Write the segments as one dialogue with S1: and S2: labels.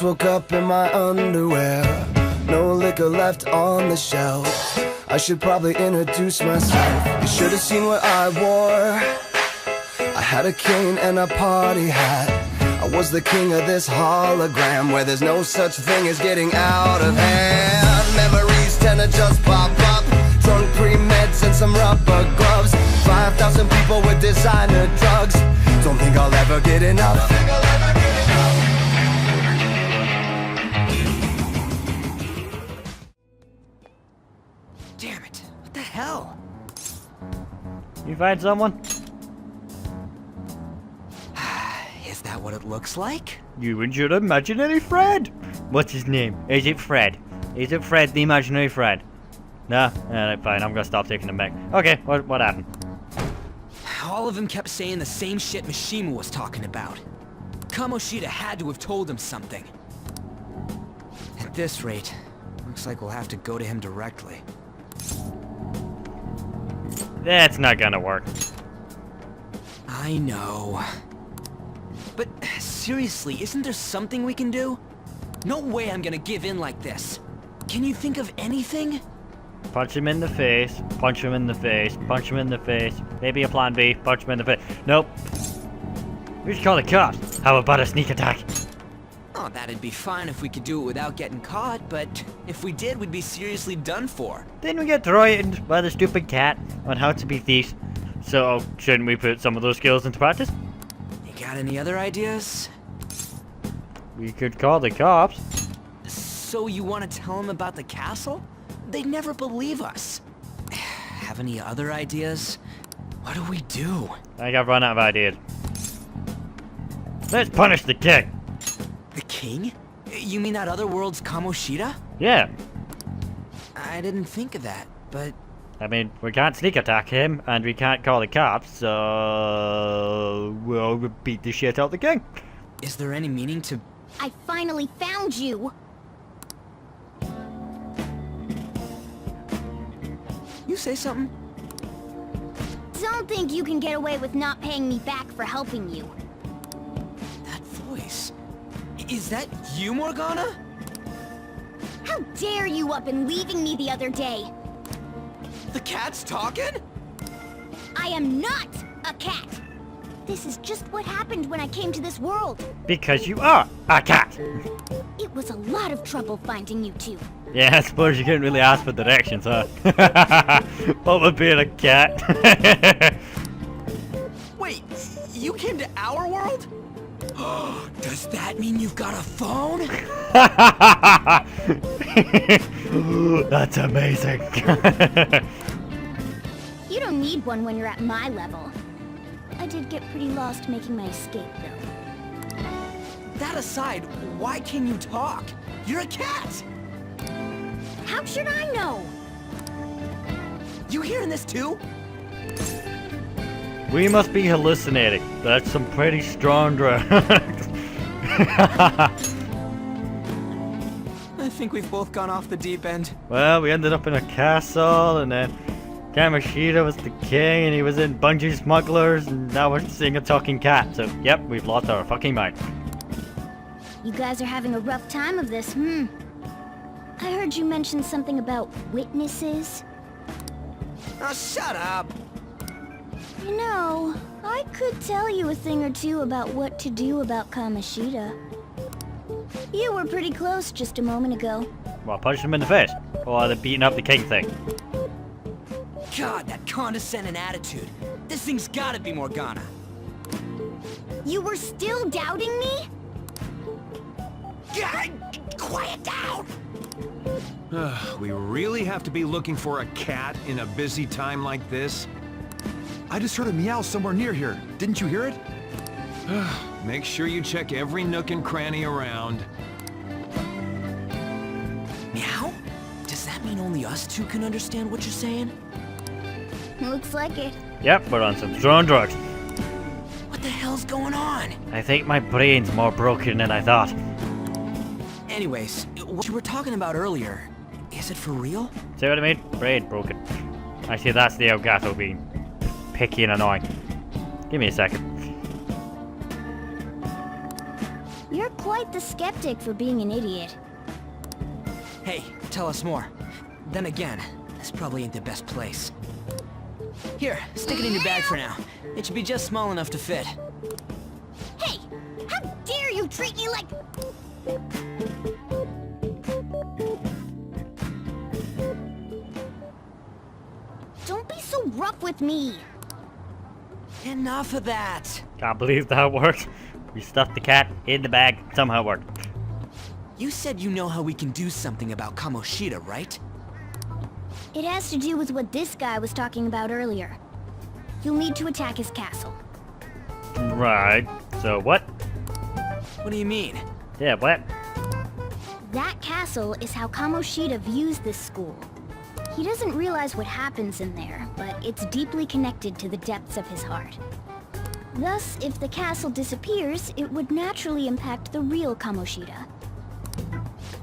S1: Just woke up in my underwear, no liquor left on the shelf. I should probably introduce myself. You should have seen what I wore. I had a cane and a party hat. I was the king of this hologram, where there's no such thing as getting out of hand. Memories tend to just pop up. Drunk pre-meds and some rubber gloves. 5,000 people with designer drugs. Don't think I'll ever get enough.
S2: Damn it. What the hell?
S3: You find someone?
S2: Is that what it looks like?
S3: You and your imaginary friend. What's his name? Is it Fred? Is it Fred, the imaginary friend? Nah, alright, fine. I'm gonna stop taking them back. Okay, what happened?
S2: All of them kept saying the same shit Mishima was talking about. Kamoshida had to have told him something. At this rate, looks like we'll have to go to him directly.
S3: That's not gonna work.
S2: I know. But seriously, isn't there something we can do? No way I'm gonna give in like this. Can you think of anything?
S3: Punch him in the face, punch him in the face, punch him in the face. Maybe a plan B, punch him in the face. Nope. We should call the cops. How about a sneak attack?
S2: Oh, that'd be fine if we could do it without getting caught, but if we did, we'd be seriously done for.
S3: Didn't we get threatened by the stupid cat on how to be thieves? So, shouldn't we put some of those skills into practice?
S2: You got any other ideas?
S3: We could call the cops.
S2: So you want to tell them about the castle? They'd never believe us. Have any other ideas? What do we do?
S3: I think I've run out of ideas. Let's punish the king.
S2: The king? You mean that other world's Kamoshida?
S3: Yeah.
S2: I didn't think of that, but...
S3: I mean, we can't sneak attack him, and we can't call the cops, so... we'll beat the shit out of the king.
S2: Is there any meaning to...
S4: I finally found you!
S2: You say something?
S4: Don't think you can get away with not paying me back for helping you.
S2: That voice... Is that you, Morgana?
S4: How dare you up and leaving me the other day?
S2: The cat's talking?
S4: I am not a cat! This is just what happened when I came to this world.
S3: Because you are a cat.
S4: It was a lot of trouble finding you two.
S3: Yeah, I suppose you couldn't really ask for directions, huh? What would being a cat?
S2: Wait, you came to our world? Does that mean you've got a phone?
S3: That's amazing.
S4: You don't need one when you're at my level. I did get pretty lost making my escape, though.
S2: That aside, why can you talk? You're a cat!
S4: How should I know?
S2: You hearing this too?
S3: We must be hallucinating. That's some pretty strong drugs.
S2: I think we've both gone off the deep end.
S3: Well, we ended up in a castle, and then Kamoshida was the king, and he was in Bungee Smugglers, and now we're seeing a talking cat. So, yep, we've lost our fucking mind.
S4: You guys are having a rough time of this, I heard you mention something about witnesses.
S2: Oh, shut up!
S4: You know, I could tell you a thing or two about what to do about Kamoshida. You were pretty close just a moment ago.
S3: Well, punch him in the face. Or the beating up the king thing.
S2: God, that condescending attitude. This thing's gotta be Morgana.
S4: You were still doubting me?
S2: God, quiet down!
S5: We really have to be looking for a cat in a busy time like this?
S6: I just heard a meow somewhere near here. Didn't you hear it?
S5: Make sure you check every nook and cranny around.
S2: Meow? Does that mean only us two can understand what you're saying?
S4: Looks like it.
S3: Yep, we're on some strong drugs.
S2: What the hell's going on?
S3: I think my brain's more broken than I thought.
S2: Anyways, what you were talking about earlier, is it for real?
S3: See what I mean? Brain broken. Actually, that's the Elgato being picky and annoying. Give me a second.
S4: You're quite the skeptic for being an idiot.
S2: Hey, tell us more. Then again, this probably ain't the best place. Here, stick it in your bag for now. It should be just small enough to fit.
S4: Hey! How dare you treat me like... Don't be so rough with me!
S2: Enough of that!
S3: Can't believe that worked. We stuffed the cat in the bag. Somehow worked.
S2: You said you know how we can do something about Kamoshida, right?
S4: It has to do with what this guy was talking about earlier. You'll need to attack his castle.
S3: Right. So what?
S2: What do you mean?
S3: Yeah, what?
S4: That castle is how Kamoshida views this school. He doesn't realize what happens in there, but it's deeply connected to the depths of his heart. Thus, if the castle disappears, it would naturally impact the real Kamoshida.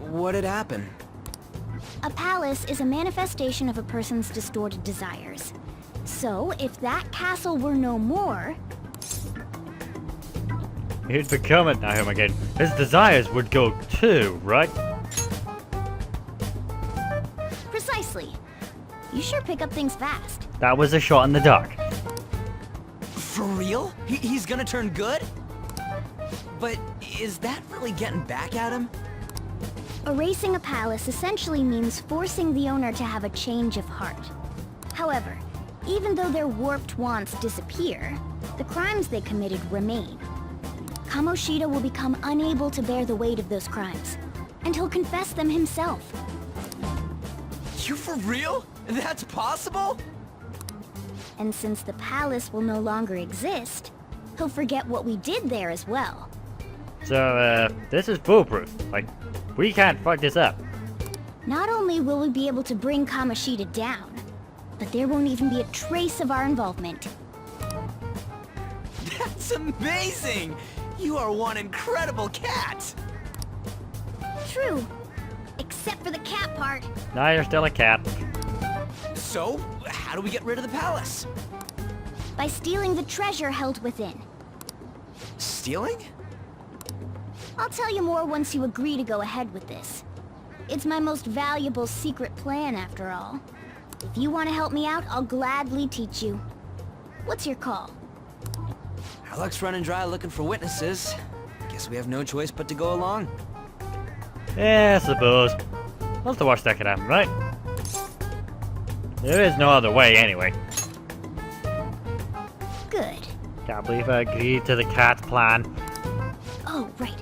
S2: What'd happen?
S4: A palace is a manifestation of a person's distorted desires. So, if that castle were no more,
S3: He'd become it. Now, again. His desires would go too, right?
S4: precisely. You sure pick up things fast.
S3: That was a shot in the dark.
S2: For real? He's gonna turn good? But is that really getting back at him?
S4: Erasing a palace essentially means forcing the owner to have a change of heart. However, even though their warped wants disappear, the crimes they committed remain. Kamoshida will become unable to bear the weight of those crimes, and he'll confess them himself.
S2: You for real? That's possible?
S4: And since the palace will no longer exist, he'll forget what we did there as well.
S3: So, this is foolproof. Like, we can't fuck this up.
S4: Not only will we be able to bring Kamoshida down, but there won't even be a trace of our involvement.
S2: That's amazing! You are one incredible cat!
S4: True. Except for the cat part.
S3: Now you're still a cat.
S2: So, how do we get rid of the palace?
S4: By stealing the treasure held within.
S2: Stealing?
S4: I'll tell you more once you agree to go ahead with this. It's my most valuable secret plan, after all. If you want to help me out, I'll gladly teach you. What's your call?
S2: Our luck's running dry looking for witnesses. Guess we have no choice but to go along.
S3: Yeah, I suppose. What's the worst that could happen, right? There is no other way, anyway.
S4: Good.
S3: Can't believe I agreed to the cat plan.
S4: Oh, right.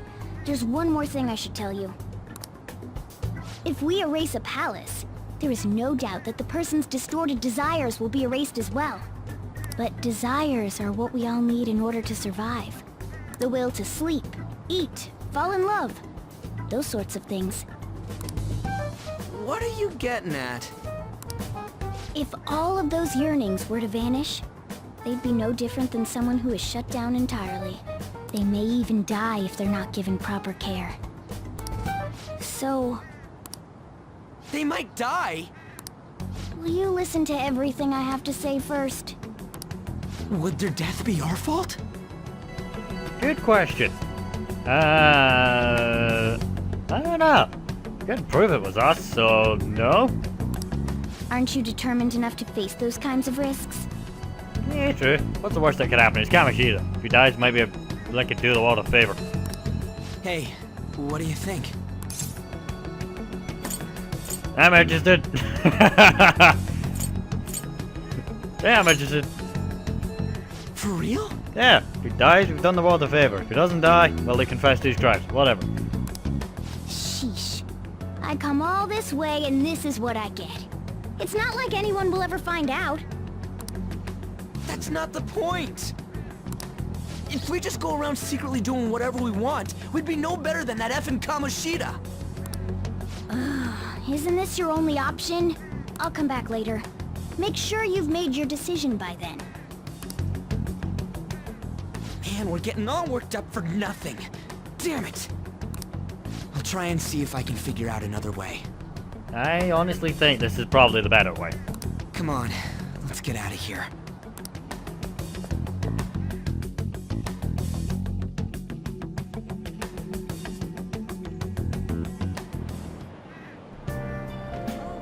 S4: There's one more thing I should tell you. If we erase a palace, there is no doubt that the person's distorted desires will be erased as well. But desires are what we all need in order to survive. The will to sleep, eat, fall in love. Those sorts of things.
S2: What are you getting at?
S4: If all of those yearnings were to vanish, they'd be no different than someone who is shut down entirely. They may even die if they're not given proper care. So,
S2: They might die?
S4: will you listen to everything I have to say first?
S2: Would their death be our fault?
S3: Good question. I don't know. Couldn't prove it was us, so no.
S4: Aren't you determined enough to face those kinds of risks?
S3: Yeah, true. What's the worst that could happen? It's Kamoshida. If he dies, maybe I could do the world a favor.
S2: Hey, what do you think?
S3: I'm interested. Yeah, I'm interested.
S2: For real?
S3: Yeah, if he dies, we've done the world a favor. If he doesn't die, well, they confessed his crimes. Whatever.
S4: Sheesh. I come all this way and this is what I get. It's not like anyone will ever find out.
S2: That's not the point! If we just go around secretly doing whatever we want, we'd be no better than that effing Kamoshida!
S4: Isn't this your only option? I'll come back later. Make sure you've made your decision by then.
S2: Man, we're getting all worked up for nothing. Damn it! I'll try and see if I can figure out another way.
S3: I honestly think this is probably the better way.
S2: Come on, let's get out of here.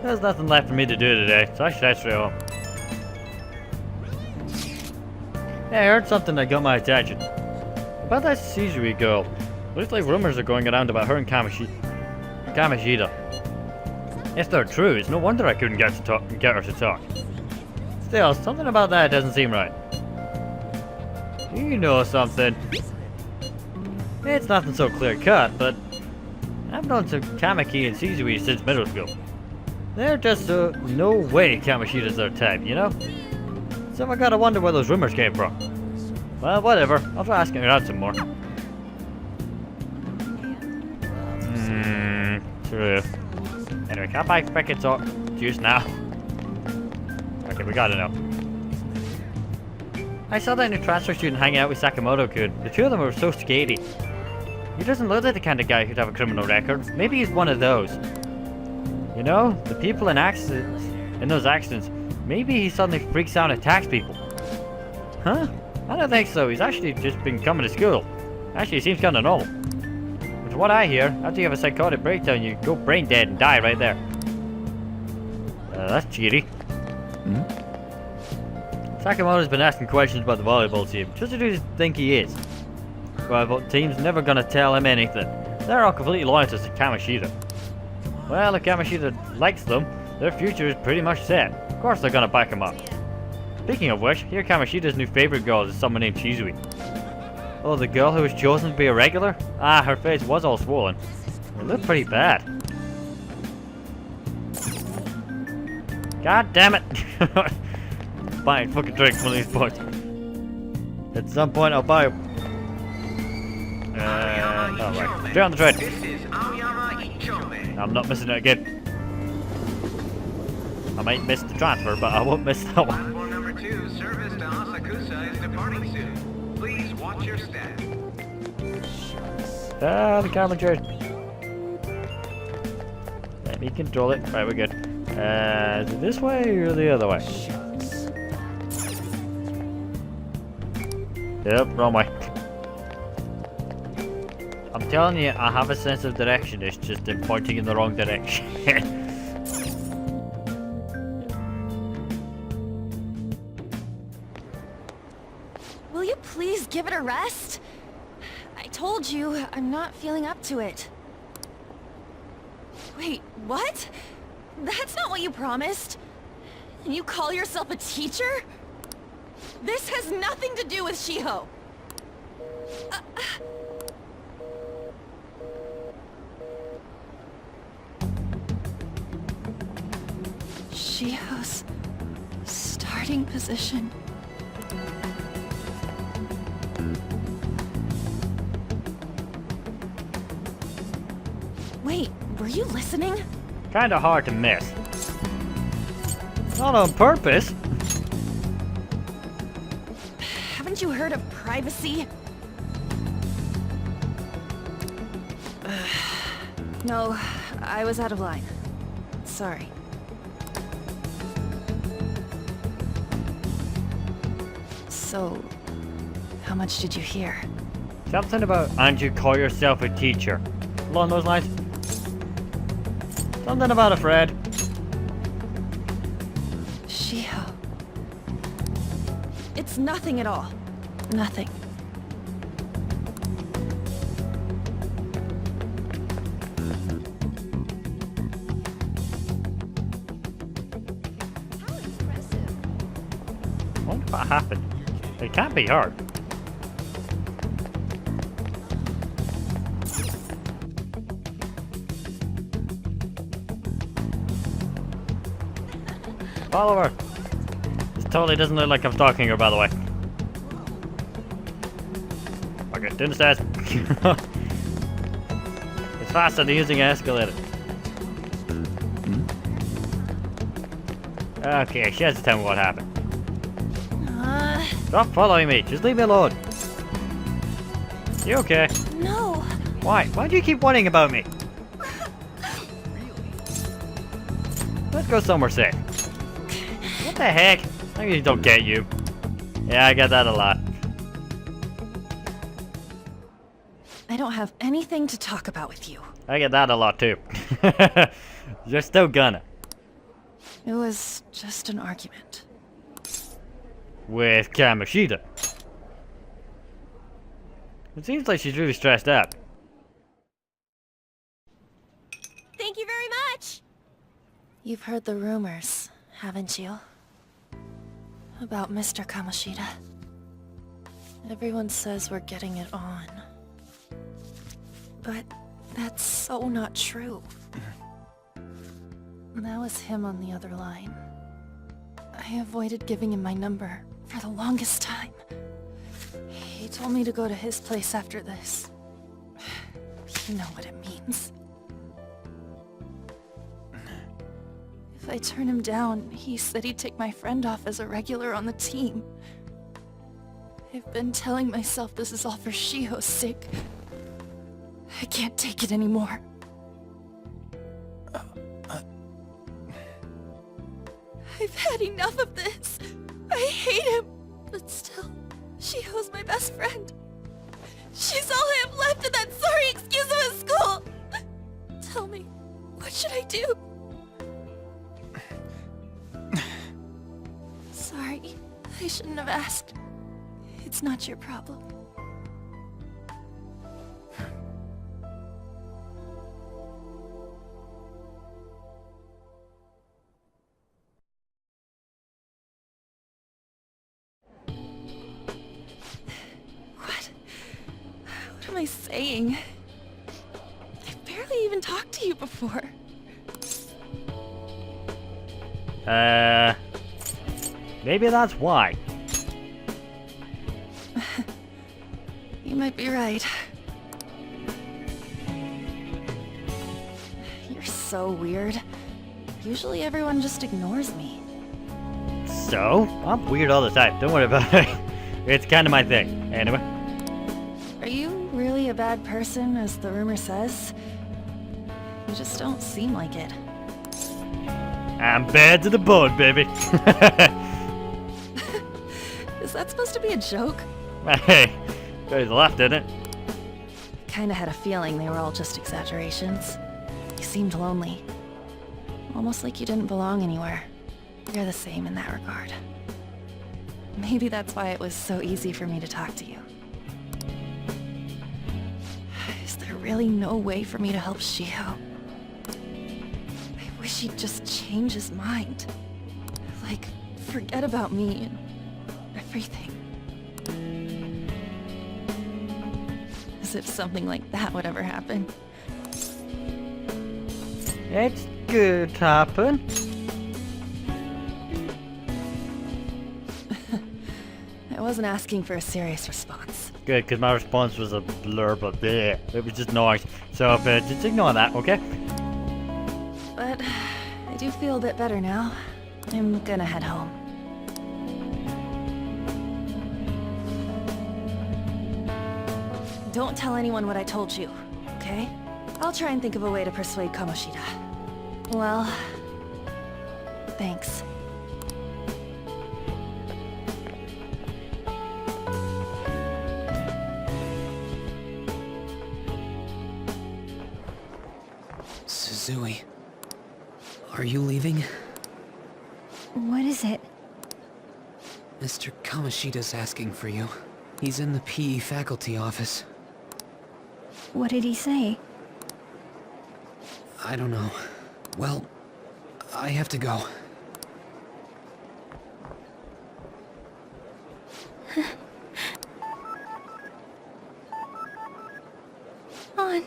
S3: There's nothing left for me to do today, so I should head straight home. Hey, I heard something that got my attention. About that Shizui girl. Looks like rumors are going around about her and Kamoshida. If they're true, it's no wonder I couldn't get her to talk. Still, something about that doesn't seem right. You know something. It's nothing so clear-cut, but I've known some Kamiki and Shizui since middle school. They're just no way Kamoshida's their type, you know? So I gotta wonder where those rumors came from. Well, whatever. I'll try asking her out some more. True. Anyway, can I buy freaking juice now? Okay, we gotta know. I saw that new transfer student hanging out with Sakamoto-kun. The two of them were so skady. He doesn't look like the kind of guy who'd have a criminal record. Maybe he's one of those. You know, the people in those accidents, maybe he suddenly freaks out and attacks people. Huh? I don't think so. He's actually just been coming to school. Actually, he seems kind of normal. From what I hear, after you have a psychotic breakdown, you go brain dead and die right there. That's cheery. Sakamoto's been asking questions about the volleyball team. Just who do you think he is? Well, the team's never gonna tell him anything. They're all completely loyal to Kamoshida. Well, if Kamoshida likes them, their future is pretty much set. Of course they're gonna back him up. Speaking of which, here Kamoshida's new favorite girl is someone named Shizui. Oh, the girl who was chosen to be a regular? Ah, her face was all swollen. It looked pretty bad. God damn it! Buy a fucking drink one of these points. At some point I'll buy alright. Stay on the train. I'm not missing it again. I might miss the transfer, but I won't miss that one.
S7: Platform number 2, service to Asakusa is departing soon. Please watch your step.
S3: The camera train. Let me control it. Right, we're good. Is it this way or the other way? Yep, wrong way. I'm telling you, I have a sense of direction. It's just I'm pointing in the wrong direction.
S8: Will you please give it a rest? I told you, I'm not feeling up to it. Wait, what? That's not what you promised. And you call yourself a teacher? This has nothing to do with Shiho. Shiho's starting position. Wait, were you listening?
S3: Kinda hard to miss. Not on purpose.
S8: Haven't you heard of privacy? No, I was out of line. Sorry. So, how much did you hear?
S3: Something about, and you call yourself a teacher. Along those lines. Something about a Fred.
S8: Shiho. It's nothing at all. Nothing.
S4: How impressive.
S3: I wonder what happened. It can't be hard. Follow her. This totally doesn't look like I'm stalking her, by the way. Okay, down the stairs. It's faster than using an escalator. Okay, she has to tell me what happened. Stop following me. Just leave me alone. You okay?
S8: No.
S3: Why? Why do you keep worrying about me? Let's go somewhere safe. What the heck? I usually don't get you. Yeah, I get that a lot.
S8: I don't have anything to talk about with you.
S3: I get that a lot too. You're still gonna.
S8: It was just an argument.
S3: With Kamoshida. It seems like she's really stressed out.
S8: Thank you very much! You've heard the rumors, haven't you? About Mr. Kamoshida. Everyone says we're getting it on. But that's so not true. That was him on the other line. I avoided giving him my number for the longest time. He told me to go to his place after this. You know what it means. If I turn him down, he said he'd take my friend off as a regular on the team. I've been telling myself this is all for Shiho's sake. I can't take it anymore. I've had enough of this. I hate him. But still, Shiho's my best friend. She's all I have left in that sorry excuse of a school. Tell me, what should I do? Sorry, I shouldn't have asked. It's not your problem. What am I saying? I've barely even talked to you before.
S3: Maybe that's why.
S8: You might be right. You're so weird. Usually everyone just ignores me.
S3: So? I'm weird all the time. Don't worry about it. It's kind of my thing. Anyway.
S8: Are you really a bad person, as the rumor says? You just don't seem like it.
S3: I'm bad to the bone, baby.
S8: Is that supposed to be a joke?
S3: Hey, guys laughed, didn't it?
S8: Kinda had a feeling they were all just exaggerations. You seemed lonely. Almost like you didn't belong anywhere. You're the same in that regard. Maybe that's why it was so easy for me to talk to you. Is there really no way for me to help Shiho? I wish he'd just change his mind. Like, forget about me and everything. As if something like that would ever happen.
S3: It could happen.
S8: I wasn't asking for a serious response.
S3: Good, because my response was a blur, but bleh. It was just noise. So just ignore that, okay?
S8: But I do feel a bit better now. I'm gonna head home. Don't tell anyone what I told you, okay? I'll try and think of a way to persuade Kamoshida. Well, thanks.
S2: Suzui, are you leaving?
S4: What is it?
S2: Mr. Kamoshida's asking for you. He's in the PE faculty office.
S4: What did he say?
S2: I don't know. Well, I have to go.
S4: On.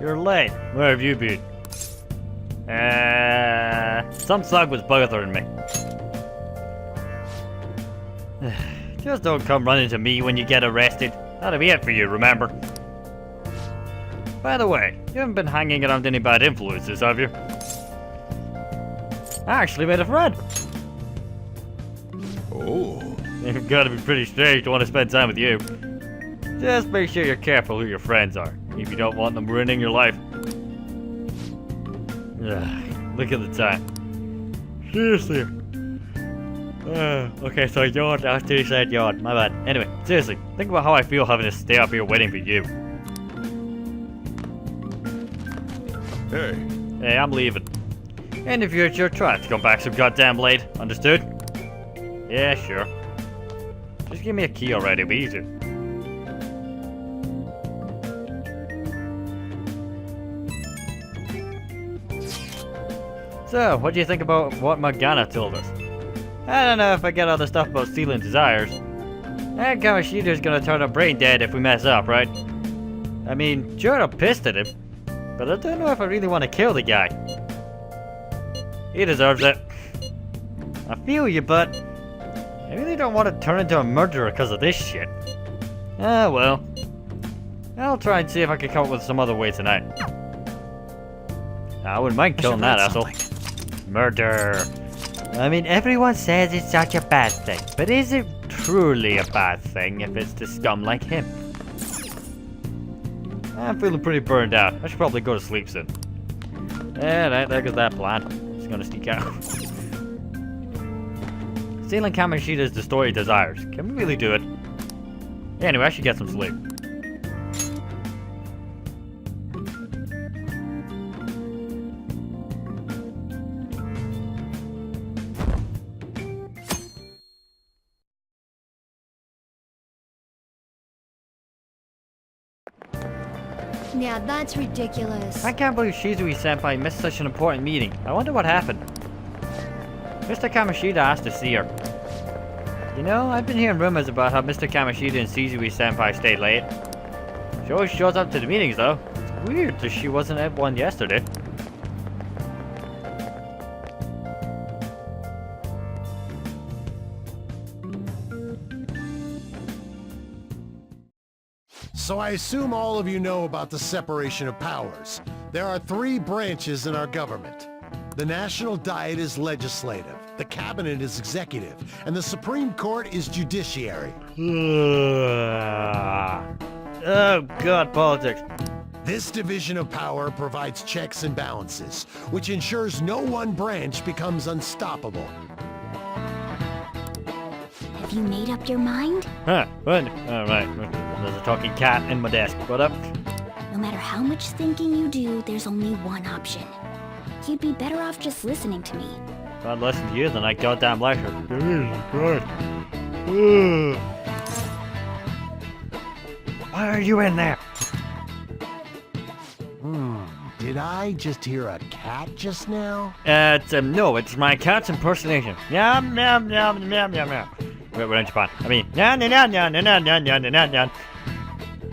S3: You're late. Where have you been? Some thug was bothering me. Just don't come running to me when you get arrested. That'll be it for you, remember? By the way, you haven't been hanging around any bad influences, have you? I actually made a friend.
S6: Oh.
S3: You've got to be pretty strange to want to spend time with you. Just make sure you're careful who your friends are, if you don't want them ruining your life. Ugh, look at the time. Seriously, Okay, so yawn after you said yawn. My bad. Anyway, seriously, think about how I feel having to stay up here waiting for you.
S6: Hey,
S3: Hey, I'm leaving. In the future, try not to come back so goddamn late. Understood? Yeah, sure. Just give me a key already, it'll be easier. So, what do you think about what Morgana told us? I don't know if I get all the stuff about stealing desires. And Kamoshida's gonna turn up brain dead if we mess up, right? I mean, sure, I'm pissed at him, but I don't know if I really want to kill the guy. He deserves it. I feel you, but I really don't want to turn into a murderer because of this shit. Ah, well. I'll try and see if I can come up with some other way tonight. I wouldn't mind killing that asshole. Murder. I mean, everyone says it's such a bad thing, but is it truly a bad thing if it's to scum like him? I'm feeling pretty burned out. I should probably go to sleep soon. Yeah, there goes that plan. Just gonna sneak out. Stealing Kamoshida's distorted desires. Can we really do it? Anyway, I should get some sleep.
S4: Yeah, that's ridiculous.
S3: I can't believe Shizui-senpai missed such an important meeting. I wonder what happened. Mr. Kamoshida asked to see her. You know, I've been hearing rumors about how Mr. Kamoshida and Shizui-senpai stay late. She always shows up to the meetings though. It's weird that she wasn't at one yesterday.
S9: So I assume all of you know about the separation of powers. There are 3 branches in our government. The National Diet is legislative, the Cabinet is executive, and the Supreme Court is judiciary.
S3: Oh god, politics.
S9: This division of power provides checks and balances, which ensures no one branch becomes unstoppable.
S4: Have you made up your mind?
S3: Huh, what? Alright, there's a talking cat in my desk. What up?
S4: No matter how much thinking you do, there's only one option. You'd be better off just listening to me.
S3: If I'd listen to you, then I goddamn lecture. Jesus Christ. Why are you in there?
S9: Did I just hear a cat just now?
S3: No, it's my cat's impersonation. Yum, yum, yum, yum, yum, yum. We're in Japan. I mean, yan, yan, yan, yan, yan, yan, yan, yan, yan.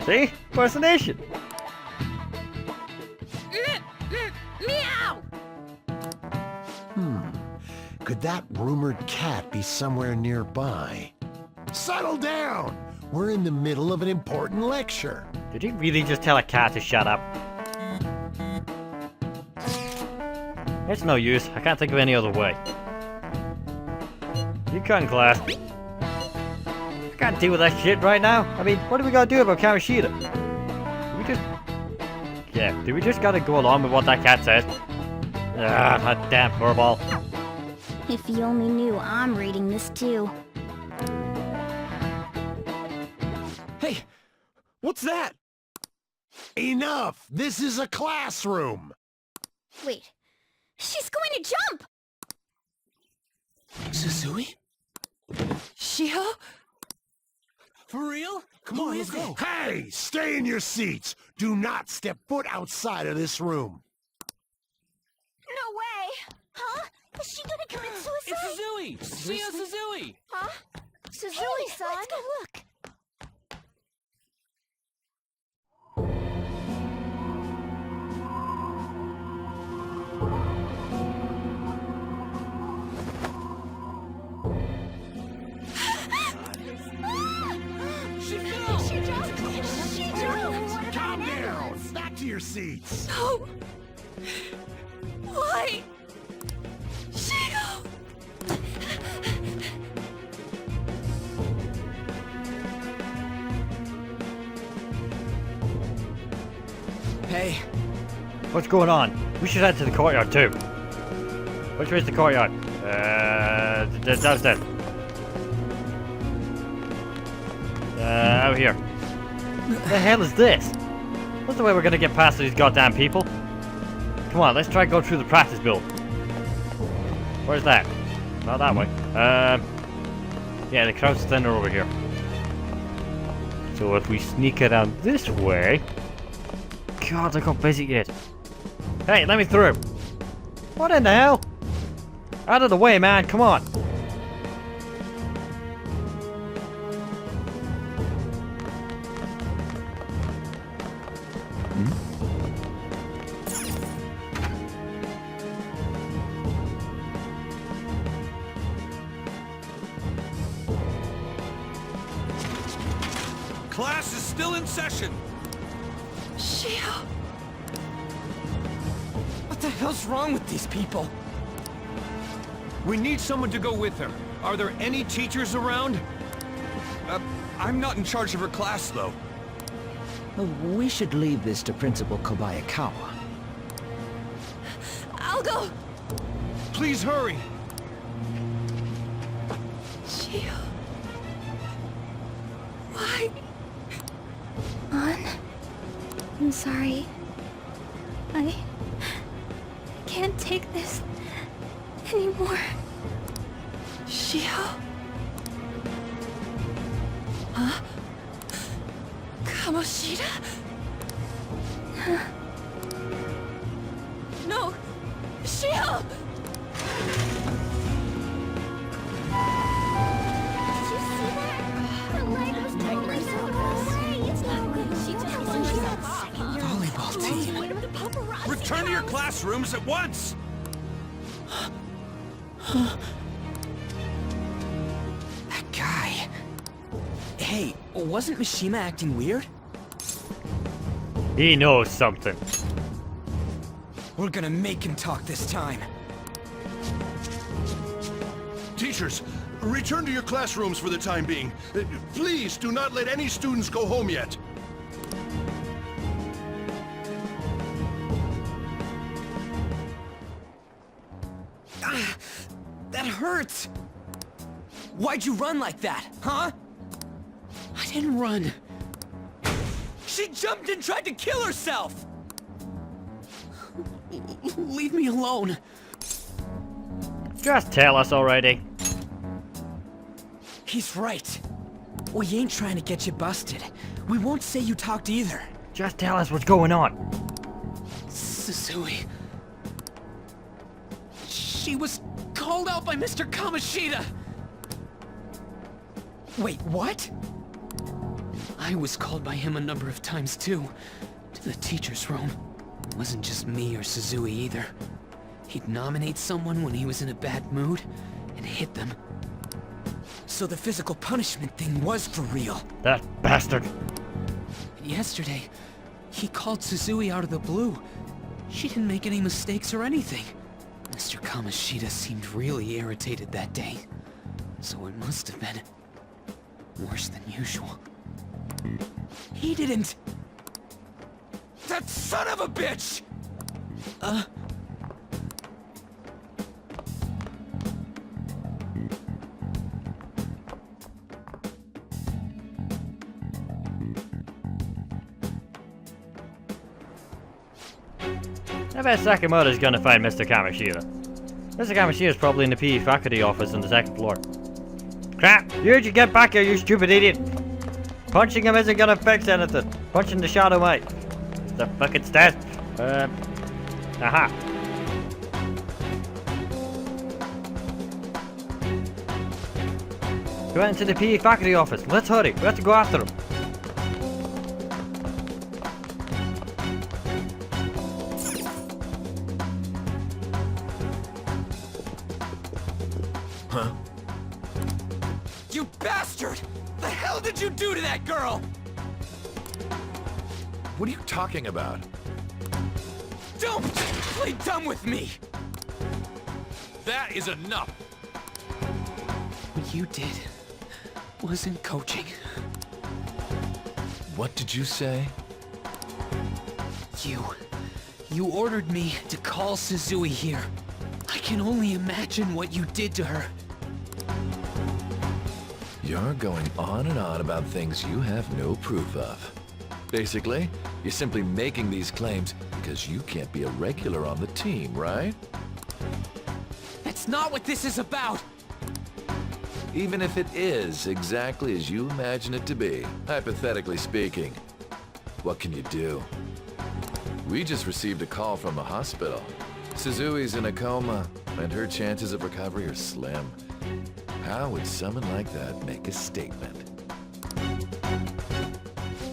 S3: See? Impersonation.
S4: Meow!
S9: Could that rumored cat be somewhere nearby? Settle down! We're in the middle of an important lecture.
S3: Did you really just tell a cat to shut up? It's no use. I can't think of any other way. You cut in class. I can't deal with that shit right now. I mean, what do we gotta do about Kamoshida? Do we just gotta go along with what that cat says? Ah, that damn furball.
S4: If you only knew I'm reading this too.
S5: Hey, what's that?
S9: Enough! This is a classroom!
S4: Wait, she's going to jump!
S1: Suzui?
S2: Shiho? For real?
S5: Come on, let's go.
S9: Hey! Stay in your seats! Do not step foot outside of this room!
S4: No way! Huh? Is she gonna commit suicide?
S2: Suzui! Shio Suzui!
S4: Huh? Suzui-san? Let's go look. She jumped!
S9: Calm down! Back to your seats!
S8: No! Why? Shigo!
S2: Hey,
S3: What's going on? We should head to the courtyard too. Which way's the courtyard? Downstairs. out here. The hell is this? What's the way we're gonna get past these goddamn people? Come on, let's try to go through the practice build. Where's that? Not that way. Yeah, the crowd's thinner over here. So if we sneak around this way... God, look how busy it is. Hey, let me through. What in the hell? Out of the way, man, come on.
S5: Class is still in session.
S8: Shio!
S2: What the hell's wrong with these people?
S5: We need someone to go with her. Are there any teachers around? I'm not in charge of her class, though.
S10: We should leave this to Principal Kobayakawa.
S8: I'll go!
S5: Please hurry.
S8: Shio... Why?
S4: On? I'm sorry. I can't take this anymore.
S8: Shio? Huh? Kamoshida? No! Shio!
S4: Did you see that? The light was totally so far away. It's not good.
S2: Volleyball team.
S5: Return to your classrooms at once!
S2: That guy. Hey, wasn't Mishima acting weird?
S3: He knows something.
S2: We're gonna make him talk this time.
S6: Teachers, return to your classrooms for the time being. Please do not let any students go home yet.
S2: That hurts! Why'd you run like that, huh? I didn't run. She jumped and tried to kill herself! Leave me alone.
S3: Just tell us already.
S2: He's right. We ain't trying to get you busted. We won't say you talked either.
S3: Just tell us what's going on.
S2: Susui. She was called out by Mr. Kamoshida! Wait, what? I was called by him a number of times too. To the teacher's room. It wasn't just me or Susui either. He'd nominate someone when he was in a bad mood, and hit them. So the physical punishment thing was for real.
S3: That bastard.
S2: And yesterday, he called Susui out of the blue. She didn't make any mistakes or anything. Mr. Kamoshida seemed really irritated that day. So it must have been worse than usual. He didn't... That son of a bitch!
S3: I bet Sakamoto's gonna find Mr. Kamoshida. Mr. Kamoshida's probably in the PE faculty office on the second floor. Crap! You get back here, you stupid idiot! Punching him isn't gonna fix anything. Punching the shadow might. The fucking stairs. Aha. He went into the PE faculty office. Let's hurry. We have to go after him.
S6: Huh?
S2: You bastard! The hell did you do to that girl?
S6: What are you talking about?
S2: Don't play dumb with me!
S5: That is enough!
S2: What you did wasn't coaching.
S6: What did you say?
S2: You ordered me to call Susui here. I can only imagine what you did to her.
S11: You're going on and on about things you have no proof of. Basically, you're simply making these claims because you can't be a regular on the team, right?
S2: That's not what this is about!
S11: Even if it is exactly as you imagine it to be, hypothetically speaking, what can you do? We just received a call from the hospital. Suzui's in a coma, and her chances of recovery are slim. How would someone like that make a statement?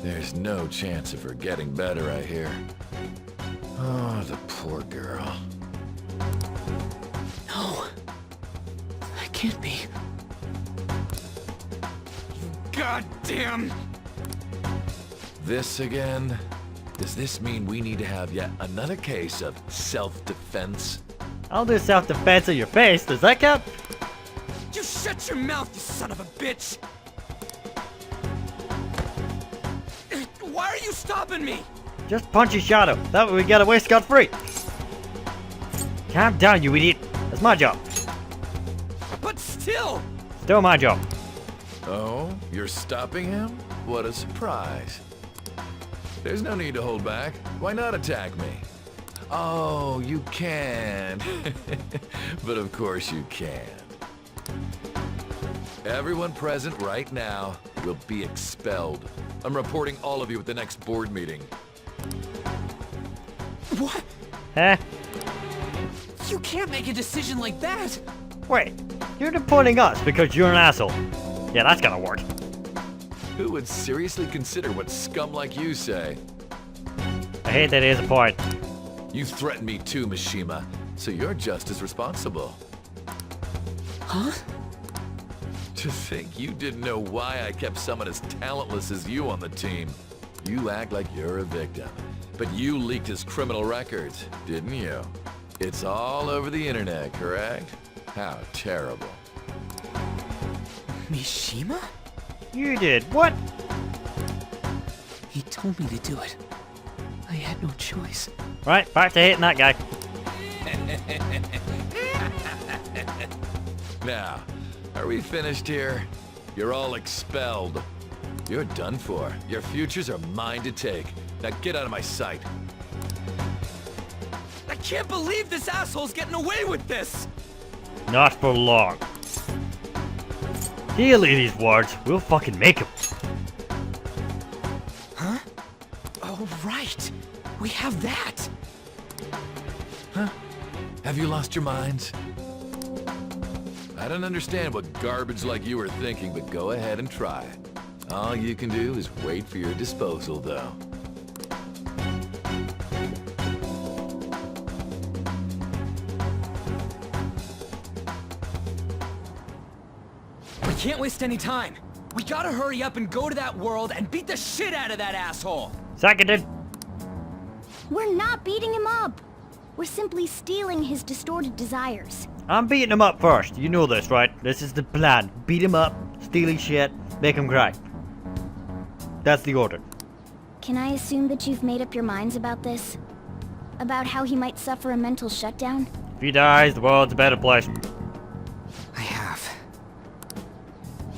S11: There's no chance of her getting better, I hear. Oh, the poor girl.
S2: No. That can't be. Goddamn!
S11: This again? Does this mean we need to have yet another case of self-defense?
S3: I'll do self-defense in your face. Does that count?
S2: You shut your mouth, you son of a bitch! Why are you stopping me?
S3: Just punch his shadow. That way we get away scot-free. Calm down, you idiot. That's my job.
S2: But still!
S3: Still my job.
S11: Oh, you're stopping him? What a surprise. There's no need to hold back. Why not attack me? Oh, you can. But of course you can. Everyone present right now will be expelled. I'm reporting all of you at the next board meeting.
S2: What?
S3: Huh?
S2: You can't make a decision like that!
S3: Wait, you're deporting us because you're an asshole. Yeah, that's gonna work.
S11: Who would seriously consider what scum like you say?
S3: I hate that he is a point.
S11: You threatened me too, Mishima, so you're just as responsible.
S2: Huh?
S11: To think you didn't know why I kept someone as talentless as you on the team. You act like you're a victim, but you leaked his criminal records, didn't you? It's all over the internet, correct? How terrible.
S2: Mishima?
S3: You did what?
S2: He told me to do it. I had no choice.
S3: Right, back to hating that guy.
S11: Now, are we finished here? You're all expelled. You're done for. Your futures are mine to take. Now get out of my sight.
S2: I can't believe this asshole's getting away with this!
S3: Not for long. He'll leave these words. We'll fucking make him.
S2: Huh? Oh, right. We have that.
S11: Huh? Have you lost your minds? I don't understand what garbage like you are thinking, but go ahead and try it. All you can do is wait for your disposal, though.
S2: We can't waste any time. We gotta hurry up and go to that world and beat the shit out of that asshole.
S3: Seconded.
S4: We're not beating him up. We're simply stealing his distorted desires.
S3: I'm beating him up first. You know this, right? This is the plan. Beat him up, steal his shit, make him cry. That's the order.
S4: Can I assume that you've made up your minds about this? About how he might suffer a mental shutdown?
S3: If he dies, the world's a better place.
S2: I have.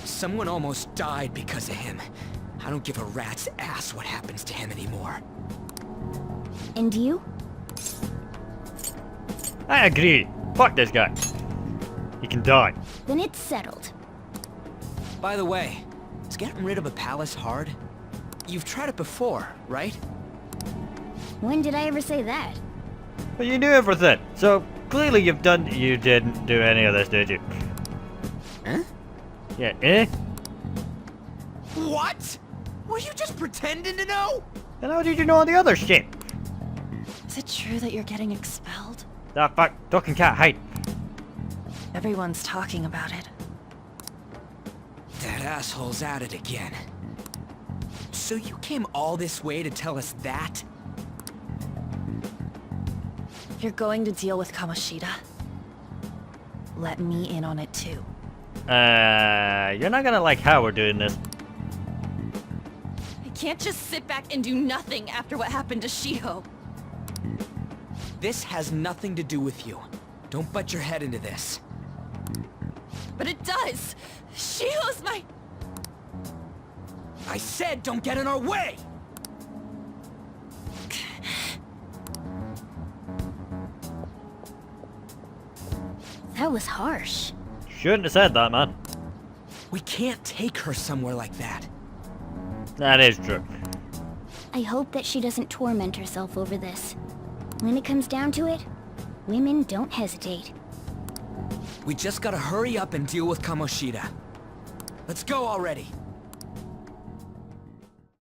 S2: Someone almost died because of him. I don't give a rat's ass what happens to him anymore.
S4: And you?
S3: I agree. Fuck this guy. He can die.
S4: Then it's settled.
S2: By the way, is getting rid of a palace hard? You've tried it before, right?
S4: When did I ever say that?
S3: But you knew everything, so clearly you didn't do any of this, did you?
S2: Huh?
S3: Yeah, eh?
S2: What? Were you just pretending to know?
S3: And how did you know all the other shit?
S8: Is it true that you're getting expelled?
S3: Ah, fuck. Talking cat, hide.
S8: Everyone's talking about it.
S2: That asshole's at it again. So you came all this way to tell us that?
S8: You're going to deal with Kamoshida? Let me in on it too.
S3: You're not gonna like how we're doing this.
S8: I can't just sit back and do nothing after what happened to Shiho.
S2: This has nothing to do with you. Don't butt your head into this.
S8: But it does! Shiho's my...
S2: I said don't get in our way!
S4: That was harsh.
S3: Shouldn't have said that, man.
S2: We can't take her somewhere like that.
S3: That is true.
S4: I hope that she doesn't torment herself over this. When it comes down to it, women don't hesitate.
S2: We just gotta hurry up and deal with Kamoshida. Let's go already.